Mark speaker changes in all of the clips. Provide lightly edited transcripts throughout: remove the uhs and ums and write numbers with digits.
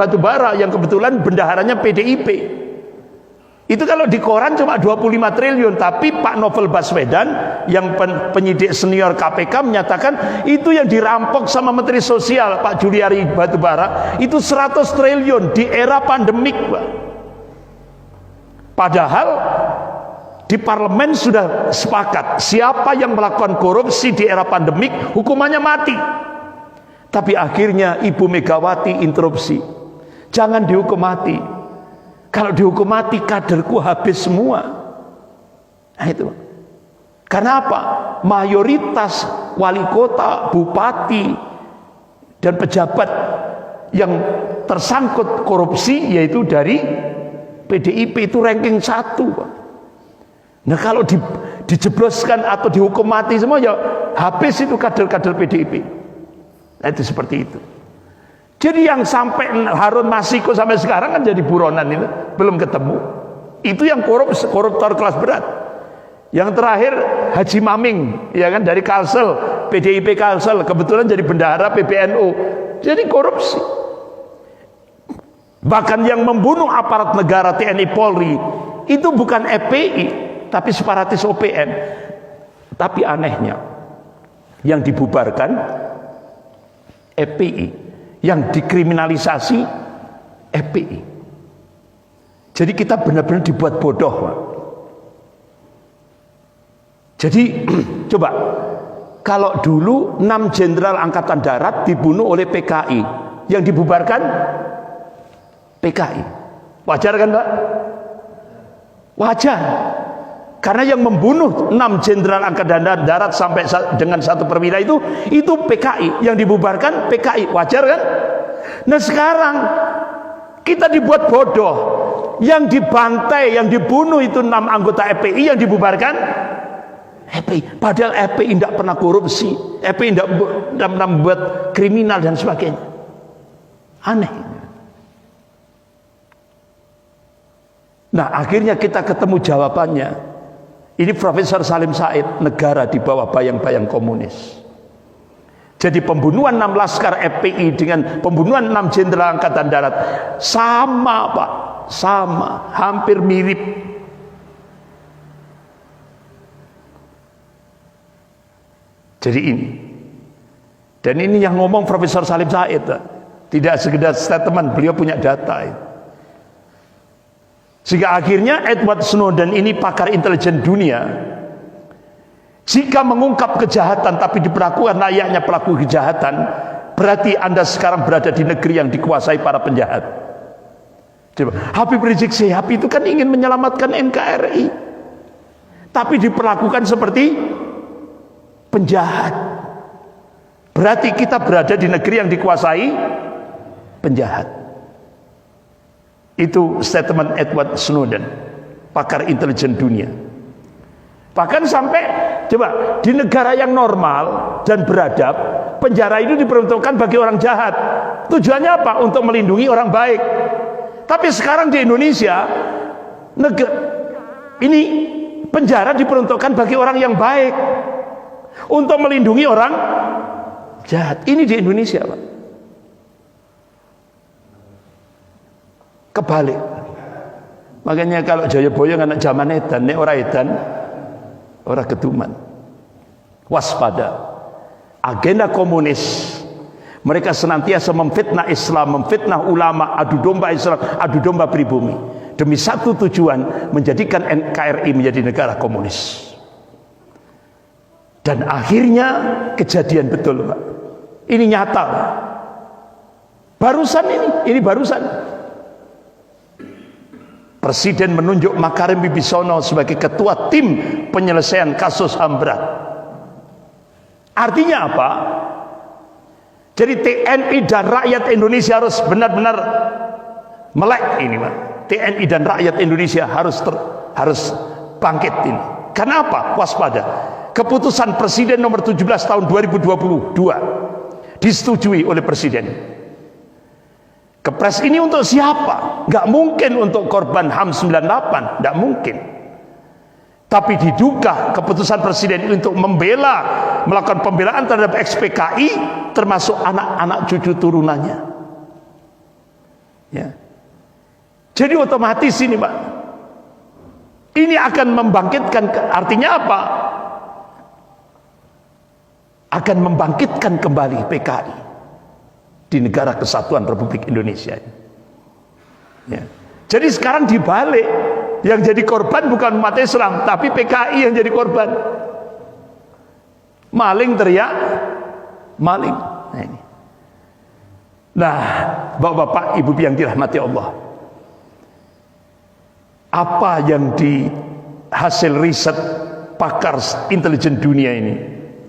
Speaker 1: Batubara yang kebetulan bendaharanya PDIP. Itu kalau di koran cuma 25 triliun, tapi Pak Novel Baswedan yang penyidik senior KPK menyatakan itu yang dirampok sama Menteri Sosial Pak Juliari Batubara itu 100 triliun di era pandemik, Pak. Padahal di parlemen sudah sepakat siapa yang melakukan korupsi di era pandemik hukumannya mati. Tapi akhirnya Ibu Megawati interupsi, jangan dihukum mati. Kalau dihukum mati kaderku habis semua. Nah itu. Karena apa? Mayoritas wali kota, bupati dan pejabat yang tersangkut korupsi yaitu dari PDIP, itu ranking 1, Pak. Nah kalau dijebloskan atau dihukum mati semua, ya habis itu kader-kader PDIP. Nah itu seperti itu. Jadi yang sampai Harun Masiku sampai sekarang kan jadi buronan itu, belum ketemu. Itu yang koruptor kelas berat. Yang terakhir Haji Maming, ya kan, dari Kalsel, PDIP Kalsel, kebetulan jadi bendahara PBNU. Jadi korupsi. Bahkan yang membunuh aparat negara TNI Polri itu bukan FPI, tapi separatis OPM. Tapi anehnya yang dibubarkan FPI, yang dikriminalisasi FPI. Jadi kita benar-benar dibuat bodoh, Pak. Jadi coba, kalau dulu 6 jenderal angkatan darat dibunuh oleh PKI, yang dibubarkan PKI, wajar kan, Pak? Wajar. Karena yang membunuh 6 jenderal angkatan darat sampai dengan satu perwira itu PKI, yang dibubarkan PKI, wajar kan? Nah sekarang kita dibuat bodoh, yang dibantai, yang dibunuh itu 6 anggota FPI, yang dibubarkan FPI. Padahal FPI tidak pernah korupsi, FPI tidak pernah membuat kriminal dan sebagainya. Aneh. Nah akhirnya kita ketemu jawabannya. Ini Profesor Salim Said, negara di bawah bayang-bayang komunis. Jadi pembunuhan 6 laskar FPI dengan pembunuhan 6 jenderal angkatan darat sama, Pak, sama, hampir mirip. Jadi ini, dan ini yang ngomong Profesor Salim Said, tidak sekedar statement, beliau punya data itu. Sehingga akhirnya Edward Snowden ini pakar intelijen dunia, jika mengungkap kejahatan tapi diperlakukan layaknya pelaku kejahatan, berarti Anda sekarang berada di negeri yang dikuasai para penjahat. Coba, Habib Rizik Syihab itu kan ingin menyelamatkan NKRI, tapi diperlakukan seperti penjahat. Berarti kita berada di negeri yang dikuasai penjahat. Itu statement Edward Snowden, pakar intelijen dunia. Bahkan sampai, coba, di negara yang normal dan beradab, penjara itu diperuntukkan bagi orang jahat. Tujuannya apa? Untuk melindungi orang baik. Tapi sekarang di Indonesia, ini penjara diperuntukkan bagi orang yang baik, untuk melindungi orang jahat. Ini di Indonesia, Pak. Kebalik. Makanya kalau Jayabaya anak zaman edan, nek ora edan, ora keduman. Waspada. Agenda komunis, mereka senantiasa memfitnah Islam, memfitnah ulama, adu domba Islam, adu domba pribumi, demi satu tujuan, menjadikan NKRI menjadi negara komunis. Dan akhirnya kejadian betul, Pak. Ini nyata, Pak. Barusan ini barusan. Presiden menunjuk Makarim Wibisono sebagai ketua tim penyelesaian kasus HAM berat. Artinya apa? Jadi TNI dan rakyat Indonesia harus benar-benar melek ini, Pak. TNI dan rakyat Indonesia harus bangkit ini. Karena apa? Waspada. Keputusan Presiden nomor 17 tahun 2022 disetujui oleh Presiden. Kepres ini untuk siapa? Nggak mungkin untuk korban HAM 98, nggak mungkin. Tapi diduga keputusan Presiden ini untuk melakukan pembelaan terhadap ex-PKI, termasuk anak-anak cucu turunannya. Ya. Jadi otomatis ini Pak, ini akan membangkitkan, artinya apa? Akan membangkitkan kembali PKI di negara kesatuan Republik Indonesia. Ya. Jadi sekarang dibalik, yang jadi korban bukan umat Islam, tapi PKI yang jadi korban. Maling teriak, maling. Nah, ini. Nah, bapak-bapak, ibu yang dirahmati Allah, apa yang di hasil riset pakar intelijen dunia ini,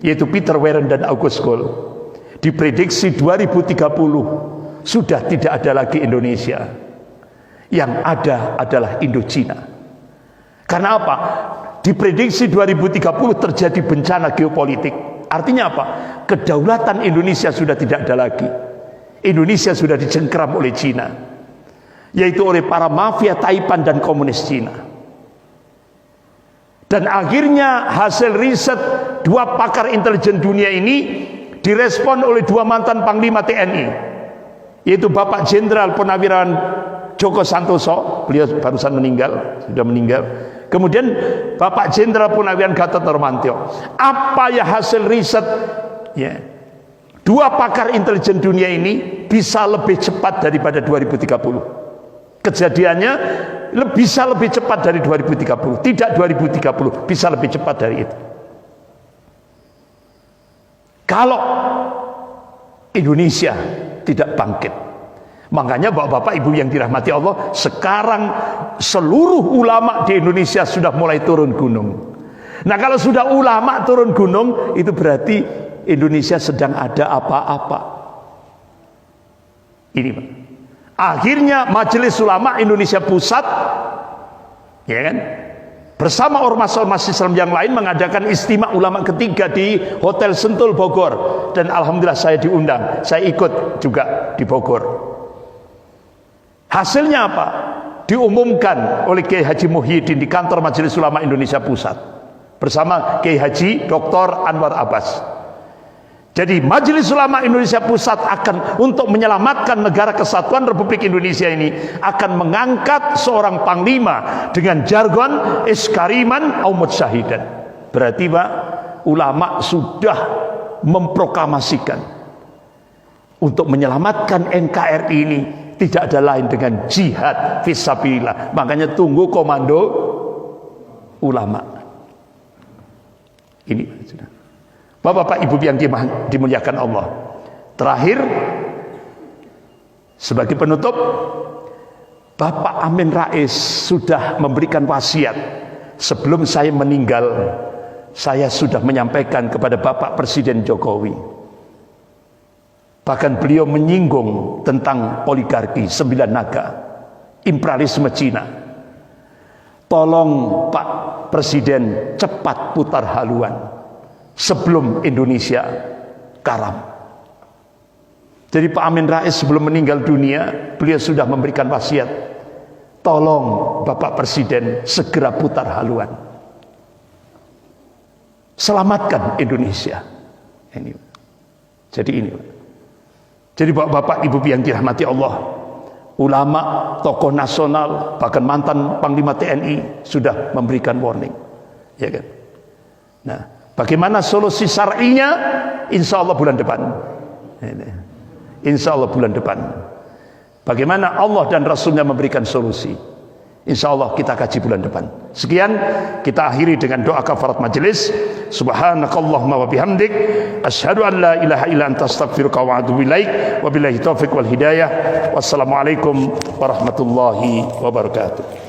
Speaker 1: yaitu Peter Warren dan August Cole, diprediksi 2030 sudah tidak ada lagi Indonesia, yang ada adalah Indochina. Karena apa? Diprediksi 2030 terjadi bencana geopolitik. Artinya apa? Kedaulatan Indonesia sudah tidak ada lagi. Indonesia sudah dicengkeram oleh Cina, yaitu oleh para mafia Taipan dan komunis Cina. Dan akhirnya hasil riset dua pakar intelijen dunia ini direspon oleh dua mantan Panglima TNI, yaitu Bapak Jenderal Purnawirawan Joko Santoso, beliau barusan meninggal, sudah meninggal. Kemudian Bapak Jenderal Purnawirawan Gatot Nurmantio. Apa ya hasil riset? Ya. Dua pakar intelijen dunia ini bisa lebih cepat daripada 2030. Kejadiannya bisa lebih cepat dari 2030, tidak 2030, bisa lebih cepat dari itu. Kalau Indonesia tidak bangkit. Makanya bapak-bapak ibu yang dirahmati Allah, sekarang seluruh ulama di Indonesia sudah mulai turun gunung. Nah, kalau sudah ulama turun gunung, itu berarti Indonesia sedang ada apa-apa. Ini Pak. Akhirnya Majelis Ulama Indonesia Pusat, ya kan, bersama ormas-ormas Islam yang lain mengadakan istimewa ulama ketiga di Hotel Sentul Bogor. Dan alhamdulillah saya diundang, saya ikut juga di Bogor. Hasilnya apa? Diumumkan oleh Kiai Haji Muhyiddin di kantor Majelis Ulama Indonesia Pusat bersama Kiai Haji Dr. Anwar Abbas. Jadi Majelis Ulama Indonesia Pusat akan, untuk menyelamatkan negara kesatuan Republik Indonesia ini, akan mengangkat seorang panglima dengan jargon iskariman au mutsyahidan. Berarti Pak, ulama sudah memproklamasikan untuk menyelamatkan NKRI ini tidak ada lain dengan jihad fisabilillah. Makanya tunggu komando ulama. Ini sudah. Bapak-bapak ibu yang dimuliakan Allah, terakhir sebagai penutup, Bapak Amin Rais sudah memberikan wasiat. Sebelum saya meninggal, saya sudah menyampaikan kepada Bapak Presiden Jokowi. Bahkan beliau menyinggung tentang oligarki 9 naga, imperialisme Cina. Tolong Pak Presiden cepat putar haluan sebelum Indonesia karam. Jadi Pak Amin Rais sebelum meninggal dunia, beliau sudah memberikan wasiat, tolong Bapak Presiden segera putar haluan, selamatkan Indonesia. Ini. Jadi ini. Jadi bapak-bapak ibu yang dirahmati Allah, ulama, tokoh nasional, bahkan mantan Panglima TNI sudah memberikan warning, ya kan? Nah, bagaimana solusi syar'inya? Insya Allah bulan depan. Insya Allah bulan depan. Bagaimana Allah dan Rasulnya memberikan solusi? Insya Allah kita kaji bulan depan. Sekian, kita akhiri dengan doa kafarat majelis. Subhanakallahumma wa bihamdik, asyhadu an la ilaha illa anta astaghfiruka wa atubu ilaik. Wabillahi taufiq wal hidayah. Wassalamualaikum warahmatullahi wabarakatuh.